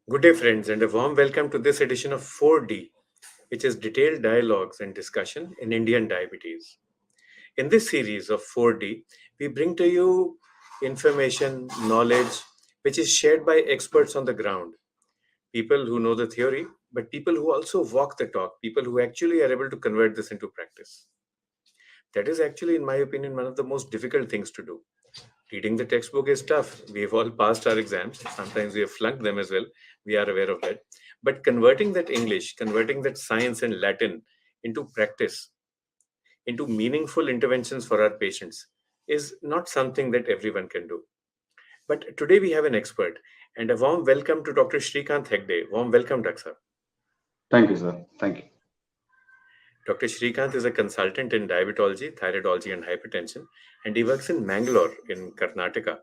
Good day, friends, and a warm welcome to this edition of 4D, which is Detailed Dialogues and Discussion in Indian Diabetes. In this series of 4D, we bring to you information, knowledge, which is shared by experts on the ground, people who know the theory, but people who also walk the talk, people who actually are able to convert this into practice. That is actually, in my opinion, one of the most difficult things to do. Reading the textbook is tough. We've all passed our exams. Sometimes we have flunked them as well. We are aware of that. But converting that English, converting that science and Latin into practice, into meaningful interventions for our patients, is not something that everyone can do. But today we have an expert, and a warm welcome to Dr. Shrikant Hegde. Warm welcome, Dr. Thank you, sir. Thank you. Dr. Shrikant is a consultant in diabetology, thyroidology, and hypertension, and he works in Mangalore in Karnataka.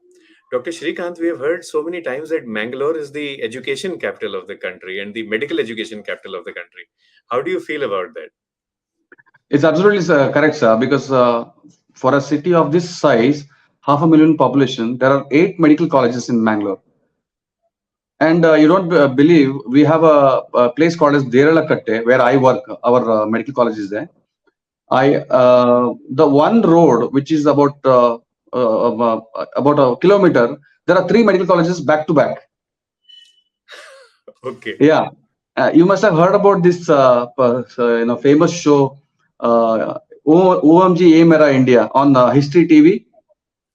Dr. Shrikant, we have heard so many times that Mangalore is the education capital of the country and the medical education capital of the country. How do you feel about that? It's absolutely correct, sir, because for a city of this size, 500,000 population, there are 8 medical colleges in Mangalore. And you don't believe we have a place called as Deralakatte, where I work. Our medical college is there. The one road which is about a kilometer, there are 3 medical colleges back to back. Okay. Yeah, you must have heard about this famous show OMG Amera India on History TV.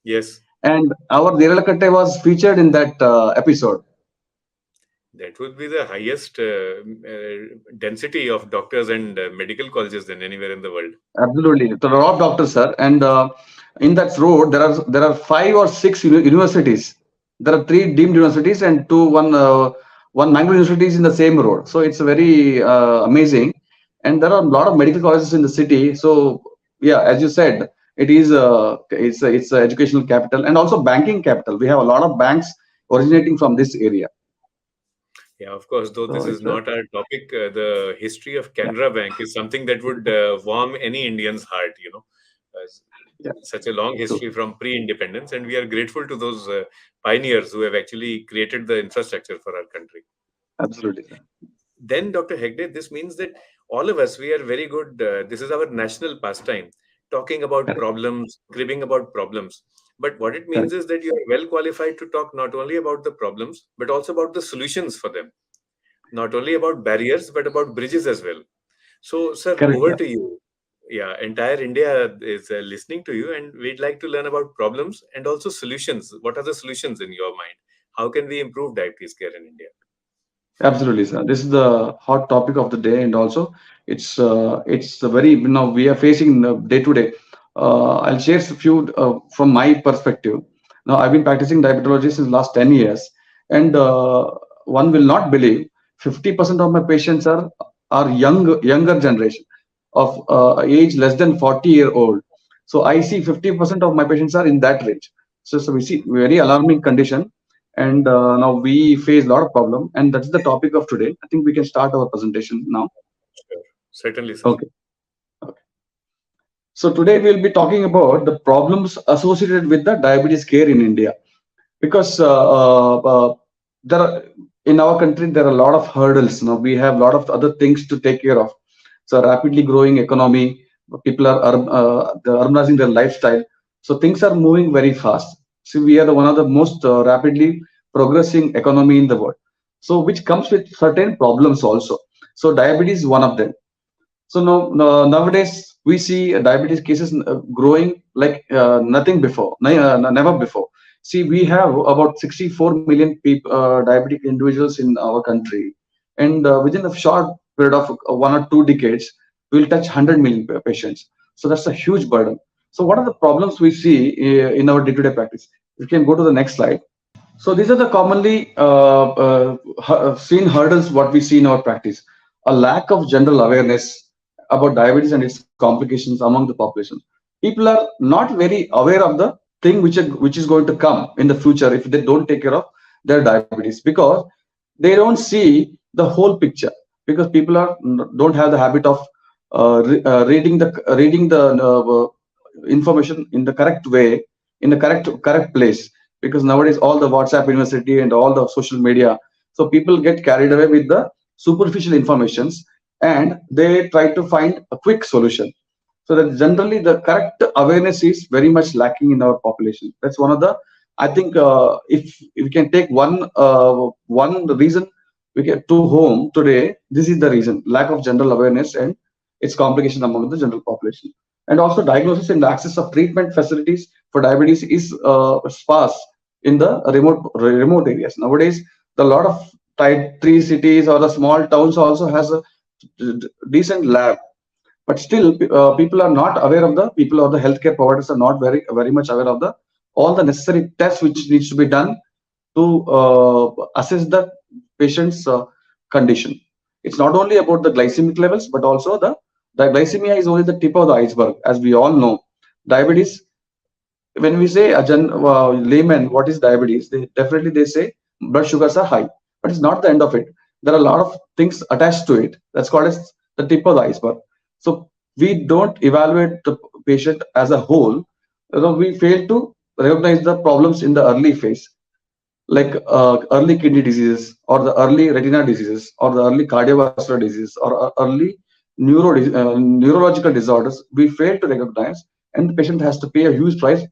Yes. And our Deralakatte was featured in that episode. That would be the highest density of doctors and medical colleges than anywhere in the world. Absolutely, there are a lot of doctors, sir, and in that road there are 5 or 6 universities. There are 3 deemed universities and one Mangalore university is in the same road. So it's very amazing, and there are a lot of medical colleges in the city. So yeah, as you said, it's a educational capital and also banking capital. We have a lot of banks originating from this area. Yeah, of course, though this So is it's not our topic, the history of yeah, Canara Bank is something that would warm any Indian's heart, yeah. such a long So history from pre-independence, and we are grateful to those pioneers who have actually created the infrastructure for our country. absolutely, sir. Then, Dr. Hegde, this means that all of us, we are very good. This is our national pastime, talking about Correct, problems, cribbing about problems. But what it means correct, is that you are well qualified to talk not only about the problems, but also about the solutions for them. Not only about barriers, but about bridges as well. So, sir, correct, over sir. to you. Yeah, entire India is listening to you, and we'd like to learn about problems and also solutions. What are the solutions in your mind? How can we improve diabetes care in India? Absolutely, sir. This is the hot topic of the day, and also it's a very we are facing day to day. I'll share a few from my perspective. Now, I've been practicing diabetology since last 10 years, and one will not believe 50% of my patients are younger generation of age less than 40-year-old. So I see 50% of my patients are in that range. So we see very alarming condition, and now we face a lot of problem, and that's the topic of today. I think we can start our presentation now. Sure. Certainly, sir. Okay. Okay. So today we'll be talking about the problems associated with the diabetes care in India, because there are, in our country there are a lot of hurdles. Now we have a lot of other things to take care of. So rapidly growing economy, people are they're urbanizing their lifestyle. So things are moving very fast. So we are one of the most rapidly progressing economy in the world. So which comes with certain problems also. So diabetes is one of them. So now, nowadays we see diabetes cases growing like nothing before, never before. See, we have about 64 million people, diabetic individuals in our country, and within a short period of 1 or 2 decades, we'll touch 100 million patients. So that's a huge burden. So what are the problems we see in our day-to-day practice? We can go to the next slide. So these are the commonly seen hurdles what we see in our practice. A lack of general awareness about diabetes and its complications among the population. People are not very aware of the thing which is going to come in the future if they don't take care of their diabetes, because they don't see the whole picture, because people don't have the habit of reading the information in the correct way, in the correct place, because nowadays all the WhatsApp university and all the social media, So people get carried away with the superficial informations, and they try to find a quick solution. So that generally the correct awareness is very much lacking in our population. That's one of the, I think, if we can take one reason we get to home today, this is the reason: lack of general awareness and its complication among the general population. And also diagnosis and access of treatment facilities for diabetes is sparse in the remote areas. Nowadays, the lot of tier 3 cities or the small towns also has a decent lab, but still people are not aware of the people, or the healthcare providers are not very much aware of the all the necessary tests which needs to be done to assess the patient's condition. It's not only about the glycemic levels, but also the glycemia is only the tip of the iceberg. As we all know, diabetes, when we say a layman what is diabetes, they say blood sugars are high, but it's not the end of it. There are a lot of things attached to it. That's called as the tip of the iceberg. So we don't evaluate the patient as a whole. We fail to recognize the problems in the early phase, like early kidney diseases, or the early retina diseases, or the early cardiovascular disease, or early neurological disorders. We fail to recognize, and the patient has to pay a huge price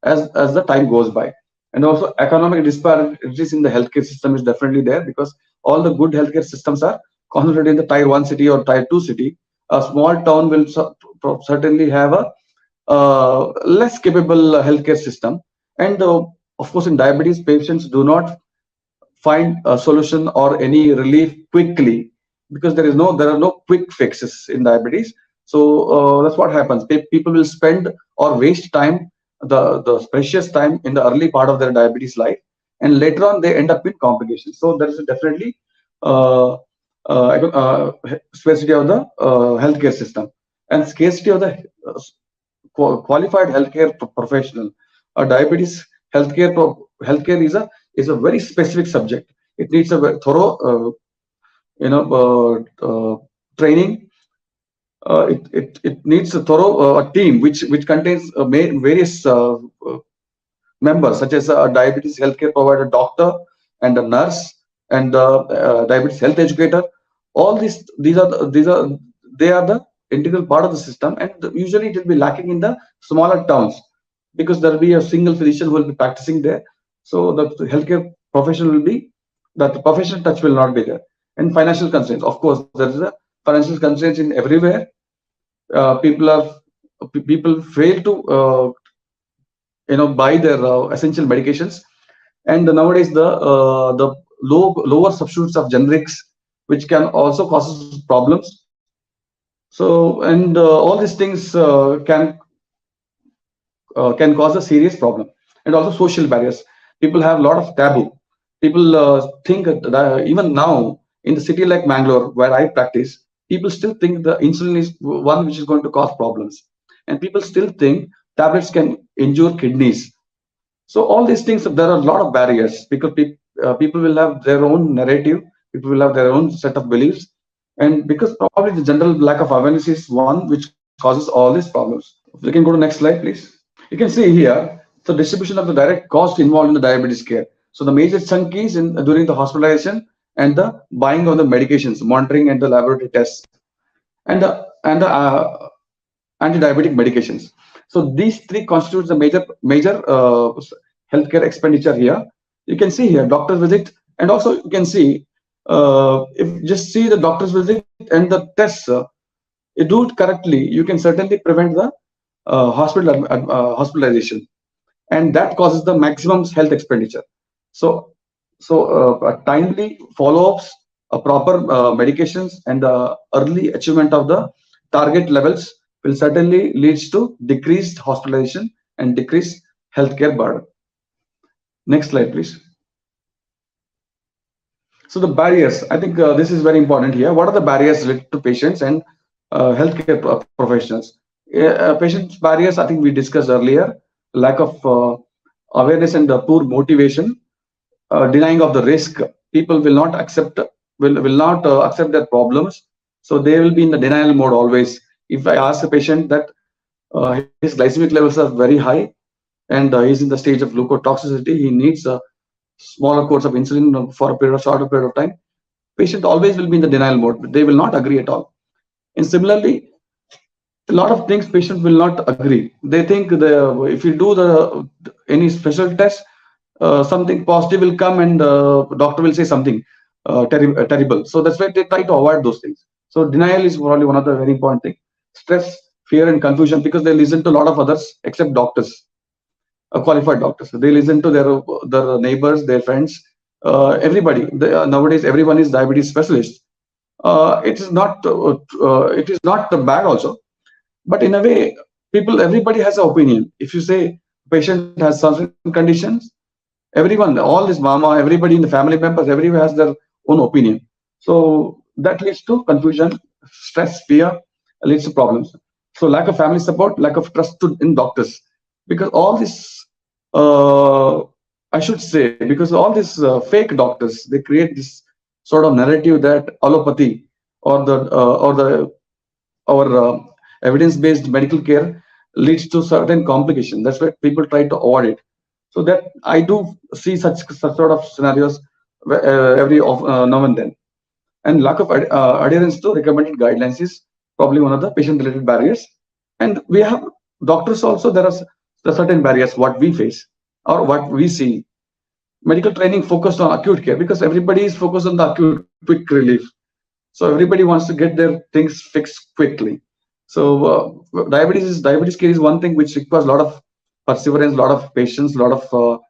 as the time goes by. And also economic disparities in the healthcare system is definitely there, because all the good healthcare systems are concentrated in the tier 1 city or tier 2 city. A small town will certainly have a less capable healthcare system. And of course, in diabetes, patients do not find a solution or any relief quickly, because there are no quick fixes in diabetes. So that's what happens. People will spend or waste time, the precious time, in the early part of their diabetes life, and later on they end up with complications. So there is definitely scarcity of the healthcare system, and scarcity of the qualified healthcare professional. Diabetes healthcare is a very specific subject. It needs a very thorough training. It needs a thorough team which contains various members, such as a diabetes healthcare provider, doctor, and a nurse, and diabetes health educator. All these are the integral part of the system, and usually it will be lacking in the smaller towns, because there will be a single physician who will be practicing there. So the healthcare profession will be, that the professional touch will not be there. And financial constraints, of course, there is a financial constraints in everywhere. People fail to buy their essential medications, and nowadays the lower substitutes of generics, which can also cause problems. So, and all these things can cause a serious problem. And also social barriers. People have a lot of taboo. People think that even now in the city like Mangalore, where I practice, people still think the insulin is one which is going to cause problems, and people still think tablets can injure kidneys. So all these things, there are a lot of barriers, because people will have their own narrative, people will have their own set of beliefs, and because probably the general lack of awareness is one which causes all these problems. If you can go to next slide, please. You can see here the distribution of the direct cost involved in the diabetes care. So the major chunk is during the hospitalization and the buying of the medications, monitoring, and the laboratory tests, and the anti-diabetic medications. So these three constitutes the major healthcare expenditure here. You can see here doctor's visit, and also you can see if you just see the doctor's visit and the tests, you do it correctly, you can certainly prevent the hospitalization, and that causes the maximum health expenditure. So timely follow-ups, proper medications, and the early achievement of the target levels will certainly leads to decreased hospitalization and decreased healthcare burden. Next slide, please. So the barriers, I think this is very important here. What are the barriers related to patients and healthcare professionals? Patients' barriers, I think we discussed earlier: lack of awareness and poor motivation, denying of the risk. People will not accept their problems, so they will be in the denial mode always. If I ask a patient that his glycemic levels are very high and he's in the stage of leukotoxicity, he needs smaller course of insulin for a period of shorter period of time, patient always will be in the denial mode. They will not agree at all. And similarly, a lot of things patients will not agree. They think if you do the any special test, something positive will come and doctor will say something terrible. So that's why they try to avoid those things. So denial is probably one of the very important things. Stress, fear, and confusion, because they listen to a lot of others except doctors, qualified doctors. They listen to their neighbors, their friends, everybody. Nowadays, everyone is diabetes specialist. It is not bad also, but in a way, everybody has an opinion. If you say patient has certain conditions, everyone, all this mama, everybody in the family members, everyone has their own opinion. So that leads to confusion, stress, fear, leads to problems. So lack of family support, lack of trust in doctors, because all this, I should say, because all these fake doctors, they create this sort of narrative that allopathy or evidence-based medical care leads to certain complications. That's why people try to avoid it. So that I do see such sort of scenarios every now and then. And lack of adherence to recommended guidelines is probably one of the patient-related barriers. And we have doctors also. There are certain barriers what we face or what we see. Medical training focused on acute care, because everybody is focused on the acute quick relief. So everybody wants to get their things fixed quickly. So diabetes care is one thing which requires a lot of perseverance, a lot of patience, a lot of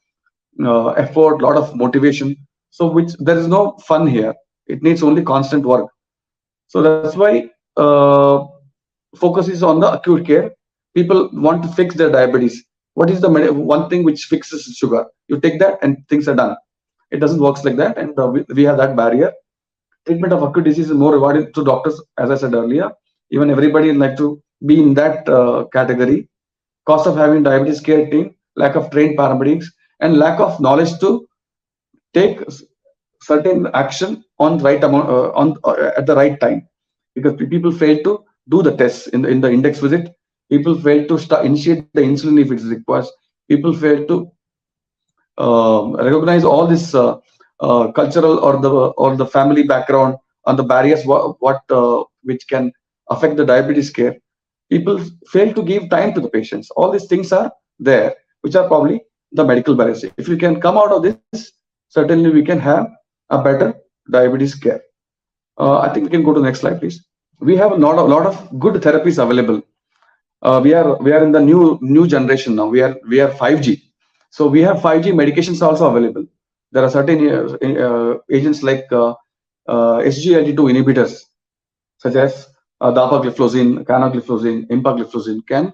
effort, a lot of motivation. So which there is no fun here. It needs only constant work. So that's why focus is on the acute care. People want to fix their diabetes. What is the one thing which fixes sugar? You take that and things are done. It doesn't work like that, and we have that barrier. Treatment of acute disease is more rewarding to doctors, as I said earlier. Even everybody like to be in that category. Cost of having diabetes care team, lack of trained paramedics, and lack of knowledge to take certain action on right amount at the right time, because people fail to do the tests in the index visit. People fail to initiate the insulin if it is required. People fail to recognize all this cultural or the family background on the barriers which can affect the diabetes care. People fail to give time to the patients. All these things are there, which are probably the medical barriers. If we can come out of this, certainly we can have a better diabetes care. I think we can go to the next slide, please. We have a lot of good therapies available. We are in the new generation now. We are 5G, so we have 5G medications also available. There are certain agents like SGLT2 inhibitors, such as dapagliflozin, canagliflozin, empagliflozin, can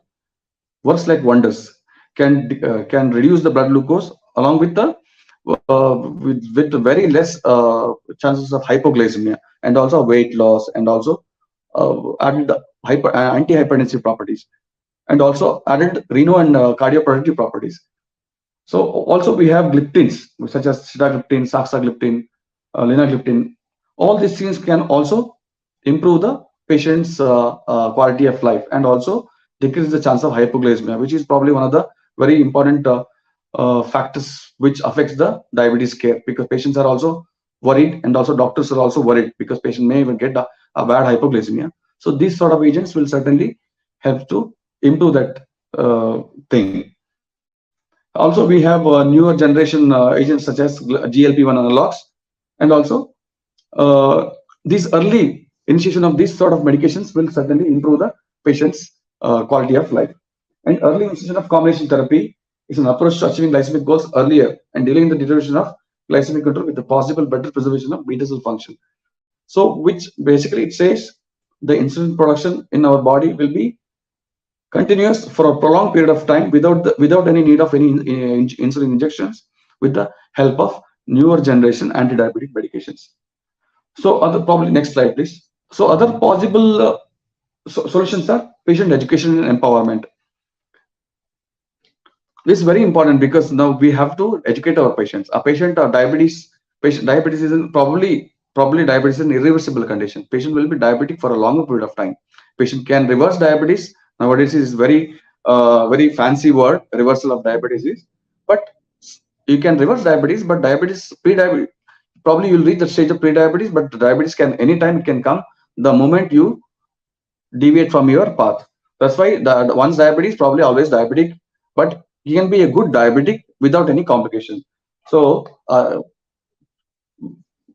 works like wonders. Can reduce the blood glucose along with the with very less chances of hypoglycemia, and also weight loss, and also added anti-hypertensive properties, and also added renal and cardioprotective properties. So also we have gliptins such as sitagliptin, saxagliptin, linagliptin. All these things can also improve the patient's quality of life, and also decrease the chance of hypoglycemia, which is probably one of the very important factors which affects the diabetes care, because patients are also worried, and also doctors are also worried, because patient may even get a bad hypoglycemia. So these sort of agents will certainly help to improve that thing. Also, we have newer generation agents such as GLP-1 analogs, and also this early initiation of this sort of medications will certainly improve the patient's quality of life. And early initiation of combination therapy is an approach to achieving glycemic goals earlier and delaying the deterioration of glycemic control with the possible better preservation of beta cell function. So, which basically it says the insulin production in our body will be continuous for a prolonged period of time without any need of any insulin injections, with the help of newer generation anti-diabetic medications. So, probably next slide, please. So, other possible solutions are patient education and empowerment. This is very important, because now we have to educate our patients. A patient or diabetes is probably diabetes is an irreversible condition. Patient will be diabetic for a longer period of time. Patient can reverse diabetes. Nowadays is very fancy word, reversal of diabetes is. But You can reverse diabetes, but diabetes, pre-diabetes, probably you'll reach the stage of pre-diabetes, but diabetes can anytime it can come the moment you deviate from your path. That's why the once diabetes, probably always diabetic, but you can be a good diabetic without any complication. So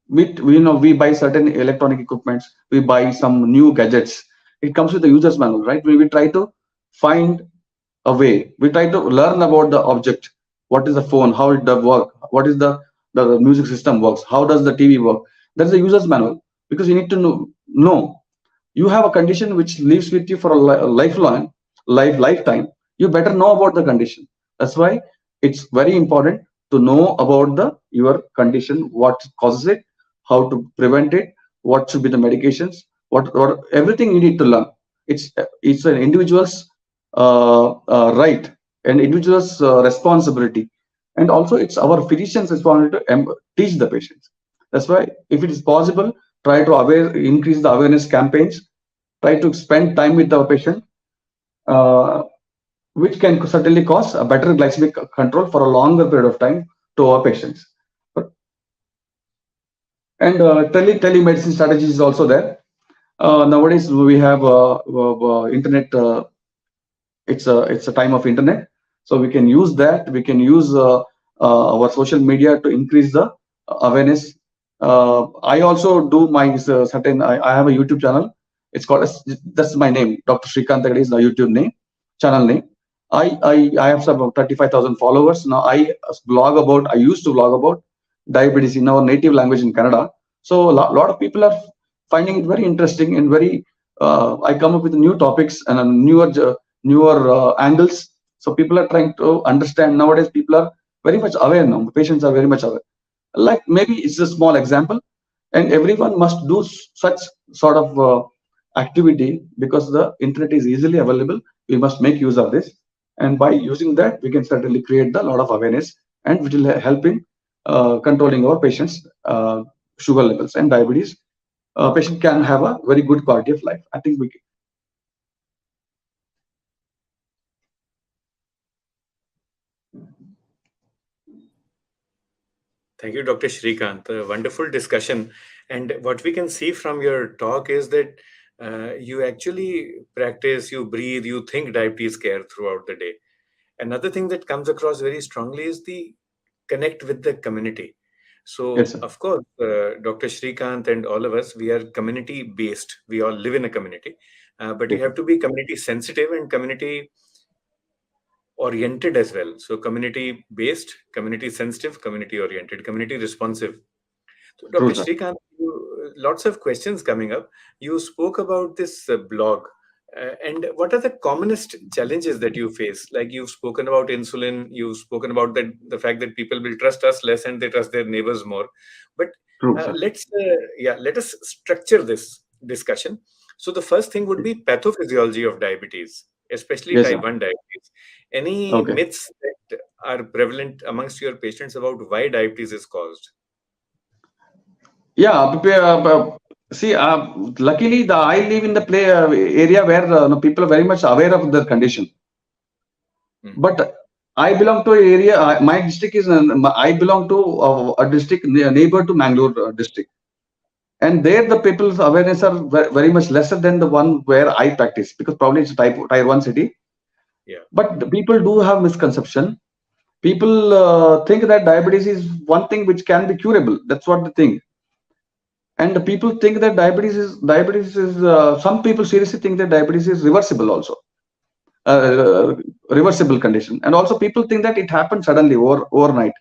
we buy certain electronic equipments, we buy some new gadgets. It comes with the user's manual, right? We try to find a way. We try to learn about the object. What is the phone? How it does work? What is the music system works? How does the TV work? That's the user's manual, because you need to know you have a condition which lives with you for a lifelong lifetime. You better know about the condition. That's why it's very important to know about the your condition, what causes it, how to prevent it, what should be the medications, what everything you need to learn. It's an individual's right and individual's responsibility, and also it's our physician's responsibility to teach the patients. That's why, if it is possible, try to increase the awareness campaigns, try to spend time with our patient, uh, which can certainly cause a better glycemic control for a longer period of time to our patients. And telemedicine strategies is also there. Nowadays we have internet. It's a time of internet, so we can use that. We can use our social media to increase the awareness. I also do my certain. I have a YouTube channel. It's called that's my name, Dr. Shrikant Tagade is the YouTube name, channel name. I have some 35,000 followers now. I used to blog about diabetes in our native language in Canada. So a lot of people are finding it very interesting and very. I come up with new topics and newer angles. So people are trying to understand. Nowadays, people are very much aware now. Patients are very much aware. Like, maybe it's a small example, and everyone must do such sort of activity, because the internet is easily available. We must make use of this, and by using that, we can certainly create a lot of awareness, and which will help in controlling our patients' sugar levels and diabetes. Patient can have a very good quality of life. I think we can. Thank you, Dr. Shrikant. A wonderful discussion. And what we can see from your talk is that you actually practice, you breathe, you think diabetes care throughout the day. Another thing that comes across very strongly is the connect with the community. Yes, So, sir. of course, Dr. Shrikant and all of us, we are community based. We all live in a community, but you Yes, have to be community sensitive and community oriented as well. So, community based, community sensitive, community oriented, community responsive. So, Dr. true, sir. Shrikant, lots of questions coming up. You spoke about this blog. And what are the commonest challenges that you face? Like, you've spoken about insulin, you've spoken about the fact that people will trust us less and they trust their neighbors more. But True, sir. let us structure this discussion. So the first thing would be pathophysiology of diabetes, especially Yes, type sir. 1 diabetes. Any Okay. myths that are prevalent amongst your patients about why diabetes is caused? Yeah. See, luckily, I live in the area where people are very much aware of their condition. But I belong to an area. My district is. I belong to a district neighbor to Mangalore district, and there the people's awareness are very much lesser than the one where I practice, because probably it's a tier 1 city. Yeah. But the people do have misconception. People think that diabetes is one thing which can be curable. That's what they think. And the people think that diabetes is some people seriously think that diabetes is reversible also, uh, reversible condition. And also people think that it happens suddenly overnight.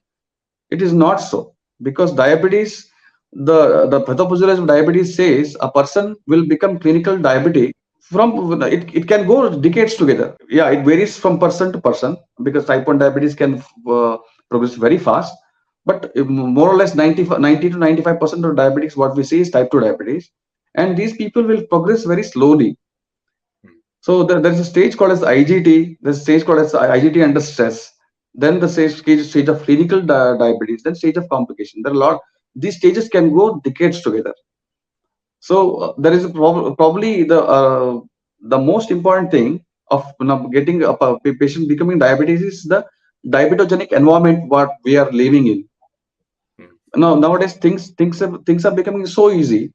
It is not so, because diabetes, the pathophysiology of diabetes says a person will become clinical diabetic from it can go decades together. Yeah, it varies from person to person, because type 1 diabetes can progress very fast. But more or less 90 to 95% of diabetics, what we see is type 2 diabetes, and these people will progress very slowly. So there's a stage called as IGT. There's a stage called as IGT under stress. Then the stage of clinical diabetes. Then stage of complication. There are a lot. These stages can go decades together. So there is probably the most important thing of getting a patient becoming diabetes is the diabetogenic environment what we are living in. Now nowadays things are becoming so easy.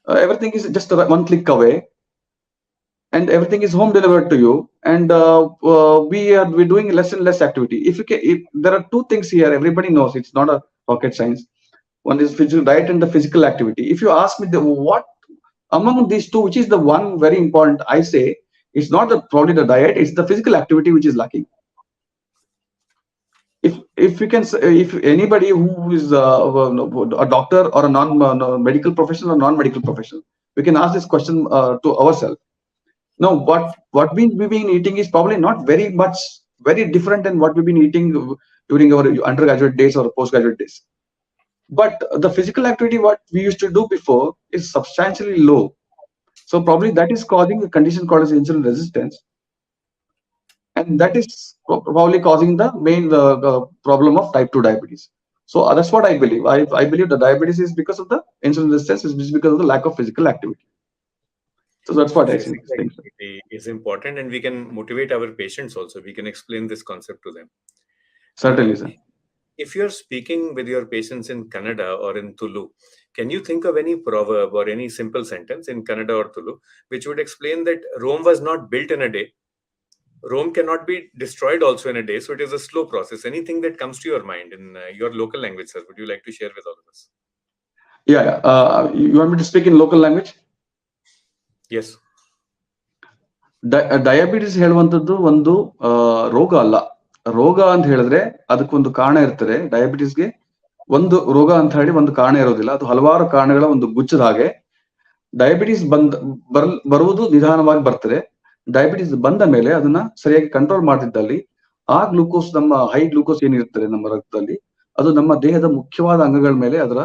Everything is just one click away, and everything is home delivered to you. And we're doing less and less activity. If there are two things here, everybody knows it's not a rocket science. One is physical diet and the physical activity. If you ask me what among these two, which is the one very important, I say it's not probably the diet, it's the physical activity which is lacking. If you can, if anybody who is a doctor or a non-medical professional or non-medical professional, we can ask this question to ourselves. Now, what we've been eating is probably not very different than what we've been eating during our undergraduate days or postgraduate days. But the physical activity what we used to do before is substantially low. So probably that is causing a condition called as insulin resistance. And that is probably causing the main problem of type 2 diabetes. So that's what I believe. I believe the diabetes is because of the insulin resistance, is because of the lack of physical activity. So that's what I think. Physical activity is important, and we can motivate our patients also. We can explain this concept to them. Certainly, sir. If you're speaking with your patients in Kannada or in Tulu, can you think of any proverb or any simple sentence in Kannada or Tulu which would explain that Rome was not built in a day? Rome cannot be destroyed also in a day, so it is a slow process. Anything that comes to your mind in your local language, sir, would you like to share with all of us? Yeah. You want me to speak in local language? Yes. Diabetes ಹೇಳುವಂಥದ್ದು ಒಂದು ರೋಗ ಅಲ್ಲ. ರೋಗ ಅಂತ ಹೇಳಿದ್ರೆ ಅದಕ್ಕೊಂದು ಕಾರಣ ಇರ್ತದೆ. ಡಯಾಬಿಟಿಸ್ಗೆ ಒಂದು ರೋಗ ಅಂತ ಹೇಳಿ ಒಂದು ಕಾರಣ ಇರೋದಿಲ್ಲ, ಅದು ಹಲವಾರು ಕಾರಣಗಳ ಒಂದು ಗುಚ್ಚದ ಹಾಗೆ. ಡಯಾಬಿಟಿಸ್ ಬರುವುದು ನಿಧಾನವಾಗಿ ಬರ್ತದೆ. ಡಯಾಬಿಟಿಸ್ ಬಂದ ಮೇಲೆ ಅದನ್ನ ಸರಿಯಾಗಿ ಕಂಟ್ರೋಲ್ ಮಾಡ್ತಿದ್ದಲ್ಲಿ ಆ ಗ್ಲೂಕೋಸ್, ನಮ್ಮ ಹೈ ಗ್ಲೂಕೋಸ್ ಏನಿರ್ತದೆ ನಮ್ಮ ರಕ್ತದಲ್ಲಿ, ಅದು ನಮ್ಮ ದೇಹದ ಮುಖ್ಯವಾದ ಅಂಗಗಳ ಮೇಲೆ ಅದರ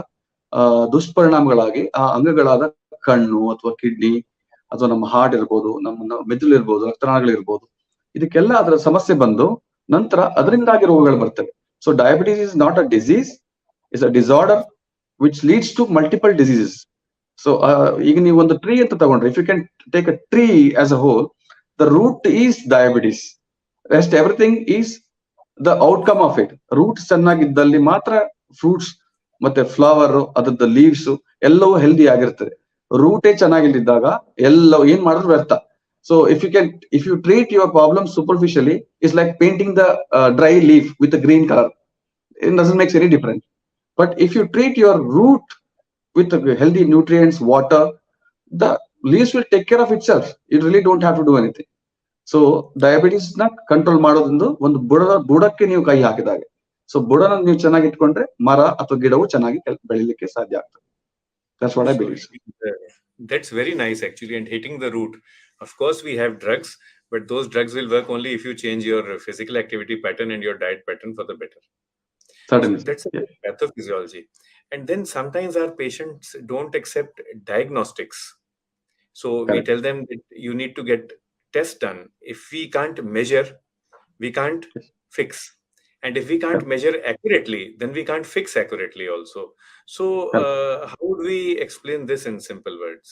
ದುಷ್ಪರಿಣಾಮಗಳಾಗಿ ಆ ಅಂಗಗಳಾದ ಕಣ್ಣು ಅಥವಾ ಕಿಡ್ನಿ ಅಥವಾ ನಮ್ಮ ಹಾರ್ಟ್ ಇರ್ಬೋದು, ನಮ್ಮ ಮೆದುಳು ಇರ್ಬೋದು, ರಕ್ತನಾಳಗಳಿರ್ಬೋದು, ಇದಕ್ಕೆಲ್ಲ ಅದರ ಸಮಸ್ಯೆ ಬಂದು ನಂತರ ಅದರಿಂದಾಗಿ ರೋಗಗಳು ಬರ್ತವೆ. So diabetes is not a disease, is a disorder which leads to multiple diseases. So ಈಗ ನೀವು ಒಂದು ಟ್ರೀ ಅಂತ ತಗೊಂಡ್ರೆ, if you can take a tree as a whole, the root is diabetes, rest everything is the outcome of it. Roots ಚೆನ್ನಾಗಿದ್ದಲ್ಲಿ ಮಾತ್ರ fruits ಮತ್ತೆ flower, ಅದ್ರದ್ದು leaves ಎಲ್ಲವೂ ಹೆಲ್ದಿ ಆಗಿರ್ತದೆ. ರೂಟೇ ಚೆನ್ನಾಗಿಲ್ದಿದ್ದಾಗ ಎಲ್ಲವೂ ಏನ್ ಮಾಡಿದ್ರು ವ್ಯರ್ಥ. So if you treat your problem superficially, it's like painting the dry leaf with a green color. It doesn't make any difference. But if you treat your root with healthy nutrients, water, the leaves will take care of itself. You really don't have to do anything. So diabetes ನ control ಮಾಡೋದ್ರಿಂದ ಒಂದು ಬುಡಕ್ಕೆ ನೀವು ಕೈ ಹಾಕಿದಾಗೆ. So ಬುಡನ ನೀವು ಚೆನ್ನಾಗಿ ಇಟ್ಕೊಂಡ್ರೆ ಮರ ಅಥವಾ ಗಿಡವು ಚೆನ್ನಾಗಿ ಬೆಳಿಲಿಕ್ಕೆ ಸಾಧ್ಯ ಆಗ್ತದೆ. That's what I believe. That's very nice, actually. And hitting the root. Of course, we have drugs, but those drugs will work only if you change your physical activity pattern and your diet pattern for the better. Certainly. So that's a pathophysiology. And then sometimes our patients don't accept diagnostics. So we tell them that you need to get tests done. If we can't measure, we can't fix. And if we can't measure accurately, then we can't fix accurately also. So how would we explain this in simple words?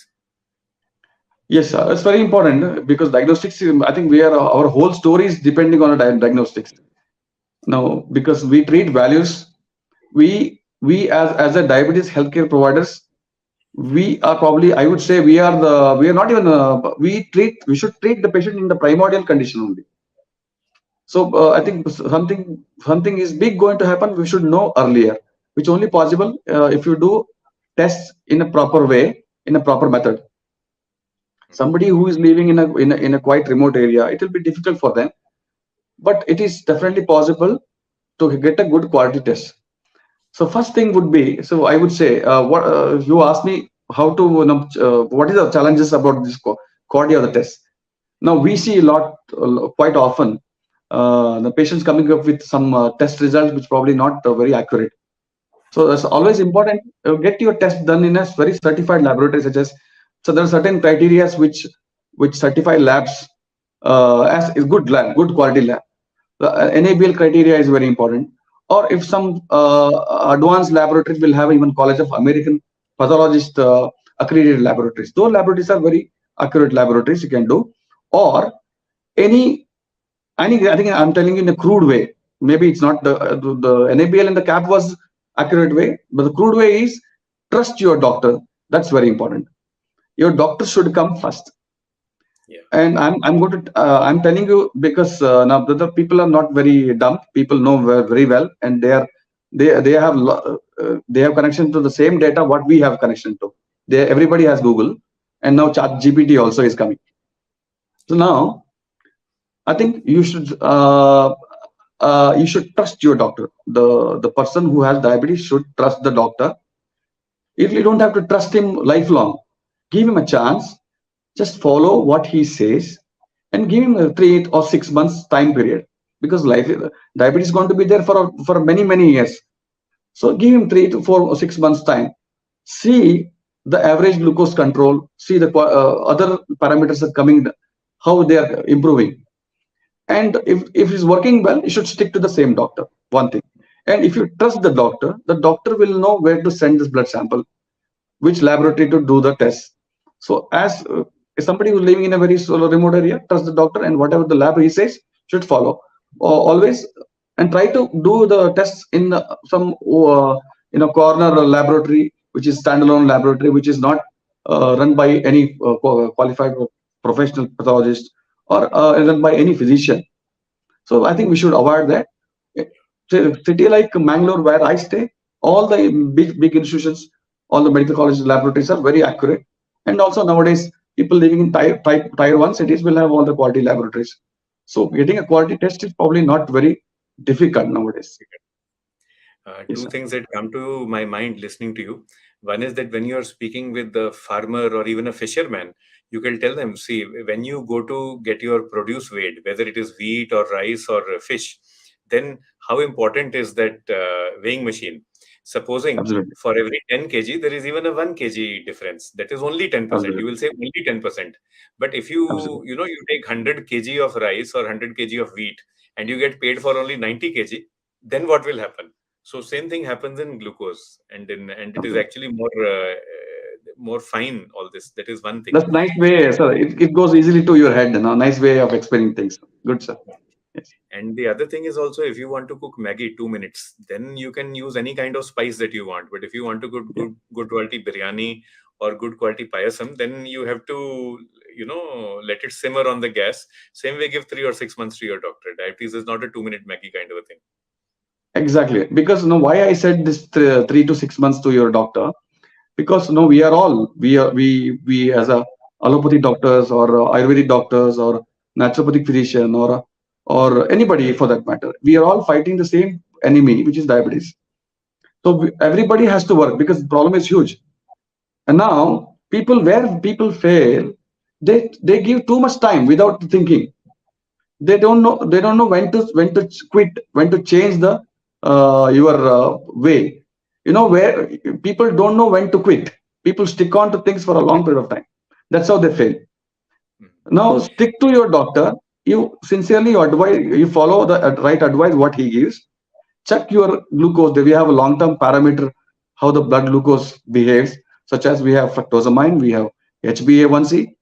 Yes, sir. It's very important because diagnostics, I think our whole story is depending on diagnostics. Now, because we treat values, we as a diabetes healthcare providers, we are probably, I would say, we are not even, we should treat the patient in the primordial condition only. So I think something is big going to happen, we should know earlier, which only possible if you do tests in a proper way, in a proper method. Somebody who is living in a quite remote area, it will be difficult for them, but it is definitely possible to get a good quality test. So first thing would be, so I would say, what you asked me how to, what is the challenges about this quality of the test. Now we see a lot, quite often, the patients coming up with some test results which probably not very accurate. So that's always important. Get your test done in a very certified laboratory, such as, so there are certain criteria which certify labs as is good quality lab. The NABL criteria is very important. Or if some advanced laboratories will have even College of American Pathologist accredited laboratories. Those laboratories are very accurate laboratories you can do. Or I think I'm telling you in a crude way. maybe it's not the NABL and the CAP was accurate way, but the crude way is trust your doctor. That's very important. Your doctor should come first. Yeah. And I'm going to I'm telling you because now the people are not very dumb. People know very well, and they have connection to the same data what we have connection to. Everybody has Google, and now Chat GPT also is coming. So now I think you should trust your doctor. The person who has diabetes should trust the doctor. If you don't have to trust him lifelong, give him a chance. Just follow what he says and give him a 3 or 6 months time period, because diabetes is going to be there for many years. So give him 3 to 4 or 6 months time. See the average glucose control. See the other parameters are coming, how they are improving. And if it's working well, you should stick to the same doctor. One thing. And if you trust the doctor will know where to send this blood sample, which laboratory to do the test. So as somebody who's living in a very remote area, trust the doctor, and whatever the lab he says should follow always, and try to do the tests in some corner laboratory, which is standalone laboratory, which is not run by any qualified professional pathologist, or run by any physician. So I think we should avoid that. City like Mangalore, where I stay, all the big institutions, all the medical colleges, laboratories are very accurate. And also nowadays, people living in tier 1 cities will have all the quality laboratories. So getting a quality test is probably not very difficult nowadays. Two things that come to my mind listening to you. One is that when you are speaking with the farmer or even a fisherman, you can tell them, see, when you go to get your produce weighed, whether it is wheat or rice or fish, then how important is that weighing machine? Supposing Absolutely. for every 10 kg, there is even a 1 kg difference. That is only 10%. Absolutely. You will say only 10%. But if you take 100 kg of rice or 100 kg of wheat and you get paid for only 90 kg, then what will happen? So same thing happens in glucose, and it is actually more fine. All this, that is one thing. That's a nice way, sir. It goes easily to your head. Nice way of explaining things. Good, sir. Yes. And the other thing is also, if you want to cook Maggi 2 minutes, then you can use any kind of spice that you want. But if you want to good quality biryani or good quality payasam, then you have to let it simmer on the gas. Same way, give 3 or 6 months to your doctor. Diabetes is not a 2-minute Maggi kind of a thing. Exactly, because why I said this 3 to 6 months to your doctor, because we as a allopathic doctors or Ayurvedic doctors or naturopathic physician or anybody for that matter, we are all fighting the same enemy, which is diabetes. So everybody has to work, because the problem is huge. And now where people fail, they give too much time without thinking. They don't know when to quit, when to change the your way. Where people don't know when to quit. People stick on to things for a long period of time. That's how they fail. Now stick to your doctor. You sincerely you follow the right advice what he gives. Check your glucose. We have a long-term parameter how the blood glucose behaves, such as we have fructosamine, we have HbA1c,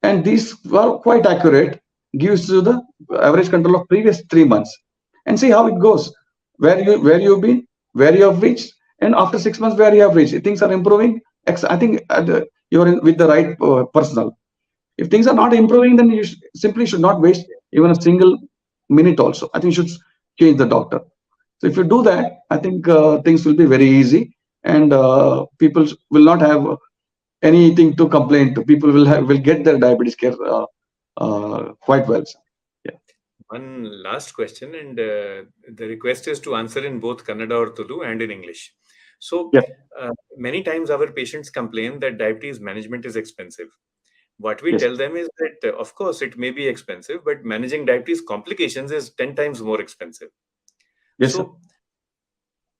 and these are quite accurate. Gives you the average control of previous 3 months, and see how it goes. Where you've been, where you have reached, and after 6 months where you have reached. Things are improving. I think you're with the right personnel. If things are not improving, then you simply should not waste even a single minute also. I think you should change the doctor. So if you do that, I think things will be very easy, and people will not have anything to complain to. People will get their diabetes care quite well. Yeah. One last question, and the request is to answer in both Kannada or Tulu and in English. So many times our patients complain that diabetes management is expensive. What we tell them is that, of course, it may be expensive, but managing diabetes complications is 10 times more expensive. Yes, so sir.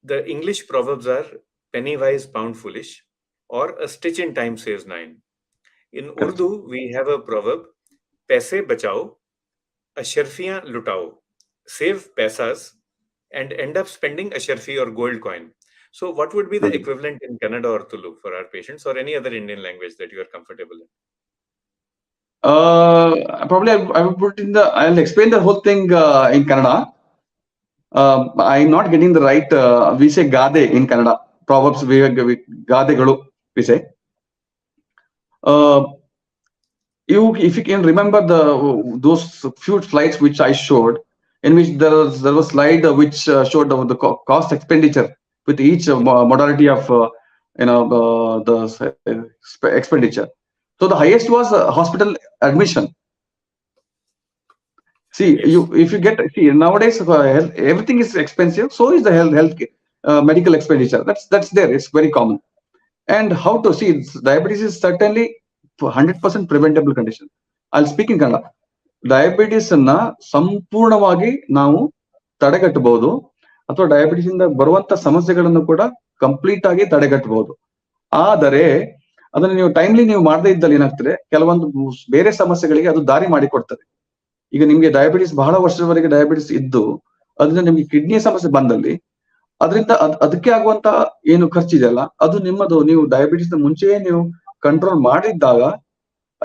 The English proverbs are penny wise, pound foolish, or a stitch in time saves 9. In Urdu, we have a proverb, paise bachao, asharfiyan lutao, save paisas and end up spending asharfi or gold coin. So what would be the equivalent in Kannada or Tulu for our patients, or any other Indian language that you are comfortable in? Probably I will put I'll explain the whole thing in Kannada. I'm not getting the right. We say gade in Kannada. Proverbs gadegalu we say. If you can remember those few slides which I showed, in which there was a slide which showed the cost expenditure with each modality of the expenditure. So the highest was hospital admission. See, Yes. if you get nowadays everything is expensive. So is the health medical expenditure. That's there. It's very common. And how to see diabetes is certainly 100% preventable condition. I'll speak in Kannada. Diabetes ಅನ್ನ ಸಂಪೂರ್ಣವಾಗಿ ನಾವು ತಡೆಗಟ್ಟಬಹುದು, ಅಥವಾ diabetes ಇಂದ ಬರುವಂತ ಸಮಸ್ಯೆಗಳನ್ನು ಕೂಡ complete ಆಗಿ ತಡೆಗಟ್ಟಬಹುದು. ಆದರೆ ಅದನ್ನ ನೀವು ಟೈಮ್ಲಿ ನೀವು ಮಾಡದೇ ಇದ್ದಲ್ಲಿ ಏನಾಗ್ತದೆ, ಕೆಲವೊಂದು ಬೇರೆ ಸಮಸ್ಯೆಗಳಿಗೆ ಅದು ದಾರಿ ಮಾಡಿಕೊಡ್ತದೆ. ಈಗ ನಿಮ್ಗೆ ಡಯಾಬಿಟಿಸ್ ಬಹಳ ವರ್ಷದವರೆಗೆ ಡಯಾಬಿಟಿಸ್ ಇದ್ದು ಅದರಿಂದ ನಿಮ್ಗೆ ಕಿಡ್ನಿ ಸಮಸ್ಯೆ ಬಂದಲ್ಲಿ ಅದರಿಂದ ಅದಕ್ಕೆ ಆಗುವಂತ ಏನು ಖರ್ಚಿದೆಯಲ್ಲ ಅದು ನಿಮ್ಮದು, ನೀವು ಡಯಾಬಿಟಿಸ್ ಮುಂಚೆಯೇ ನೀವು ಕಂಟ್ರೋಲ್ ಮಾಡಿದ್ದಾಗ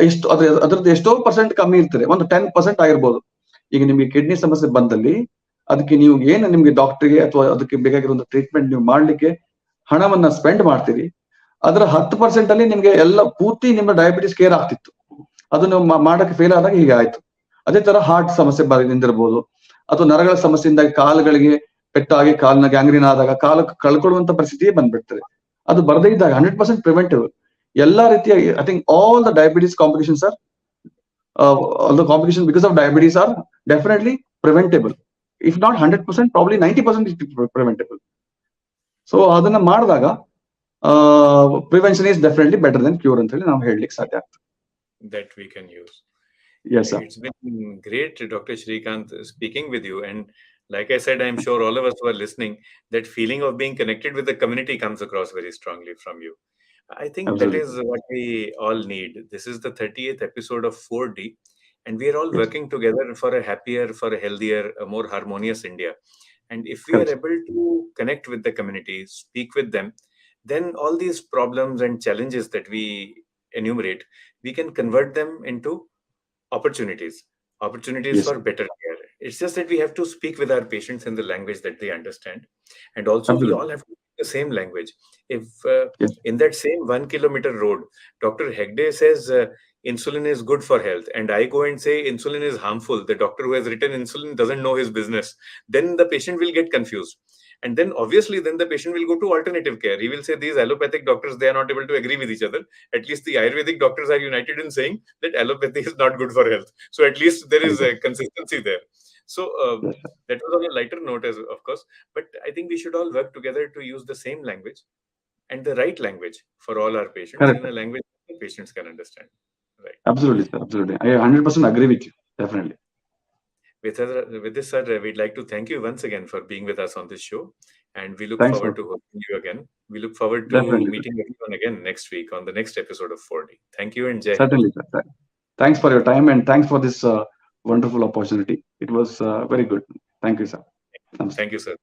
ಎಷ್ಟು ಅದ್ರದ್ದು ಎಷ್ಟೋ ಪರ್ಸೆಂಟ್ ಕಮ್ಮಿ ಇರ್ತದೆ, ಒಂದು 10% ಆಗಿರ್ಬೋದು. ಈಗ ನಿಮ್ಗೆ ಕಿಡ್ನಿ ಸಮಸ್ಯೆ ಬಂದಲ್ಲಿ ಅದಕ್ಕೆ ನೀವು ಏನು ನಿಮ್ಗೆ ಡಾಕ್ಟರ್ಗೆ ಅಥವಾ ಅದಕ್ಕೆ ಬೇಕಾಗಿರೋ ಟ್ರೀಟ್ಮೆಂಟ್ ನೀವು ಮಾಡ್ಲಿಕ್ಕೆ ಹಣವನ್ನ ಸ್ಪೆಂಡ್ ಮಾಡ್ತೀರಿ, ಅದರ 10% ಅಲ್ಲಿ ನಿಮ್ಗೆ ಎಲ್ಲ ಪೂರ್ತಿ ನಿಮ್ಮ ಡಯಾಬಿಟಿಸ್ ಕೇರ್ ಆಗ್ತಿತ್ತು. ಅದು ನೀವು ಮಾಡಕ್ಕೆ ಫೇಲ್ ಆದಾಗ ಹೀಗೆ ಆಯ್ತು. ಅದೇ ತರ ಹಾರ್ಟ್ ಸಮಸ್ಯೆ ನಿಂದಿರ್ಬೋದು, ಅಥವಾ ನರಗಳ ಸಮಸ್ಯೆಯಿಂದಾಗಿ ಕಾಲುಗಳಿಗೆ ಪೆಟ್ಟಾಗಿ ಕಾಲಿನ ಗ್ಯಾಂಗ್ರೀನ್ ಆದಾಗ ಕಾಲು ಕಳ್ಕೊಳ್ಳುವಂತ ಪರಿಸ್ಥಿತಿಯೇ ಬಂದ್ಬಿಡ್ತದೆ. ಅದು ಬರದೇ ಇದ್ದಾಗ 100% ಪ್ರಿವೆಂಟಿವ್. ಎಲ್ಲಾ ರೀತಿಯ I think all the diabetes complications are all the complications because of diabetes are definitely preventable. If not 100%, probably 90% is preventable. So ಅದನ್ನ ಮಾಡಿದಾಗ prevention is definitely better then cure ಅಂತ ಹೇಳಿ ನಾವು ಹೇಳಲಿಕ್ಕೆ ಸಾಧ್ಯ ಆಗ್ತದೆ. That we can use. Yes, sir. It's been great, Dr. Srikanth, speaking with you. And like I said, I'm sure all of us who are listening, that feeling of being connected with the community comes across very strongly from you. I think Absolutely. that is what we all need. This is the 30th episode of 4D, and we are all Yes. working together for a happier, for a healthier, a more harmonious India. And if we are Correct. able to connect with the community, speak with them, then all these problems and challenges that we enumerate, we can convert them into opportunities Yes. for better care. It's just that we have to speak with our patients in the language that they understand, and also we Absolutely. all have to speak the same language. If Yes. in that same 1 kilometer road, Dr. Hegde says insulin is good for health, and I go and say insulin is harmful, the doctor who has written insulin doesn't know his business, then the patient will get confused. And then obviously then the patient will go to alternative care. He will say these allopathic doctors, they are not able to agree with each other. At least the Ayurvedic doctors are united in saying that allopathy is not good for health. So at least there is a consistency there. So Yes, sir. that was on a lighter note, as of course, but I think we should all work together to use the same language and the right language for all our patients, Correct. in a language that patients can understand. Right. Absolutely, sir. Absolutely. I 100% agree with you. Definitely. With this, sir, we'd like to thank you once again for being with us on this show, and we look Thanks, forward sir. to hosting you again. We look forward to Definitely, sir. meeting everyone again next week on the next episode of 4D. Thank you, and Jai Hind. Certainly, sir. Thanks for your time and thanks for this wonderful opportunity. It was very good. Thank you, sir. Namaste. Thank you, sir.